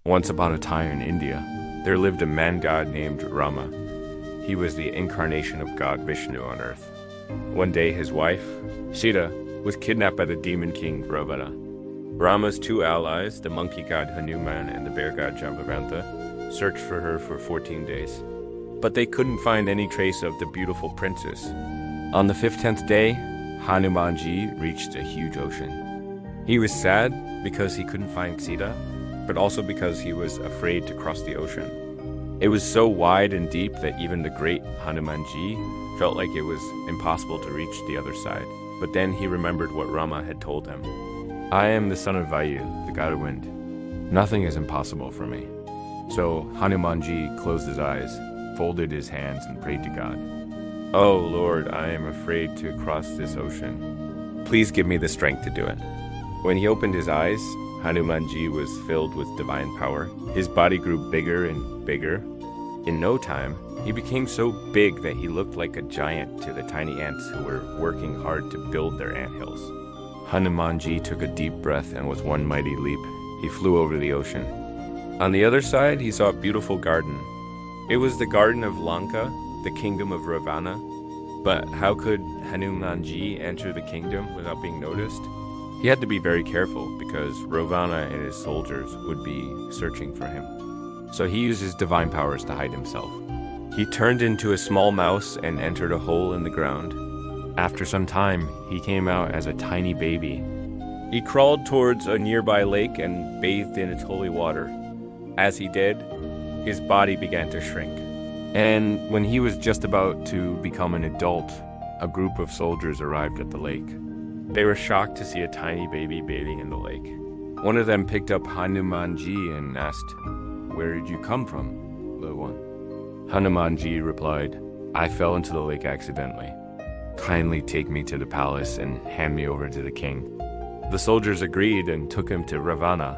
Once upon a time in India, there lived a man-god named Rama. He was the incarnation of God Vishnu on earth. One day his wife, Sita, was kidnapped by the demon king Ravana. Rama's two allies, the monkey god Hanuman and the bear god Jambavanta, searched for her for 14 days. But they couldn't find any trace of the beautiful princess. On the 15th day, Hanumanji reached a huge ocean. He was sad because he couldn't find Sita, but also because he was afraid to cross the ocean. It was so wide and deep that even the great Hanumanji felt like it was impossible to reach the other side. But then he remembered what Rama had told him. I am the son of Vayu, the god of wind. Nothing is impossible for me. So Hanumanji closed his eyes, folded his hands, and prayed to God. Oh Lord, I am afraid to cross this ocean. Please give me the strength to do it. When he opened his eyes, Hanumanji was filled with divine power. His body grew bigger and bigger. In no time, he became so big that he looked like a giant to the tiny ants who were working hard to build their anthills. Hanumanji took a deep breath, and with one mighty leap, he flew over the ocean. On the other side, he saw a beautiful garden. It was the garden of Lanka, the kingdom of Ravana. But how could Hanumanji enter the kingdom without being noticed? He had to be very careful because Ravana and his soldiers would be searching for him. So he used his divine powers to hide himself. He turned into a small mouse and entered a hole in the ground. After some time, he came out as a tiny baby. He crawled towards a nearby lake and bathed in its holy water. As he did, his body began to shrink. And when he was just about to become an adult, a group of soldiers arrived at the lake. They were shocked to see a tiny baby bathing in the lake. One of them picked up Hanumanji and asked, "Where did you come from, little one?" Hanumanji replied, "I fell into the lake accidentally. Kindly take me to the palace and hand me over to the king." The soldiers agreed and took him to Ravana.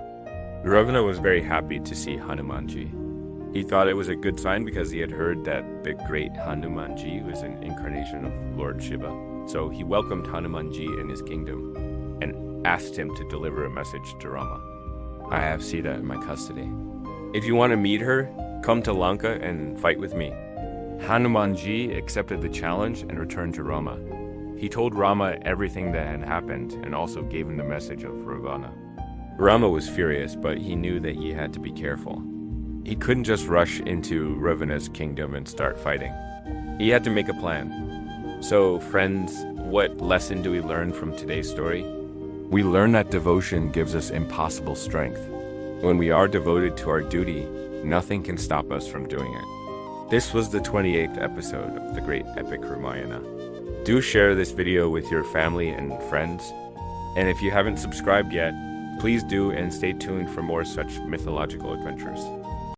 Ravana was very happy to see Hanumanji. He thought it was a good sign because he had heard that the great Hanumanji was an incarnation of Lord Shiva. So he welcomed Hanumanji in his kingdom and asked him to deliver a message to Rama. I have Sita in my custody. If you want to meet her, come to Lanka and fight with me. Hanumanji accepted the challenge and returned to Rama. He told Rama everything that had happened and also gave him the message of Ravana. Rama was furious, but he knew that he had to be careful. He couldn't just rush into Ravana's kingdom and start fighting. He had to make a plan. So, friends, what lesson do we learn from today's story? We learn that devotion gives us impossible strength. When we are devoted to our duty, nothing can stop us from doing it. This was the 28th episode of the great epic Ramayana. Do share this video with your family and friends. And if you haven't subscribed yet, please do and stay tuned for more such mythological adventures.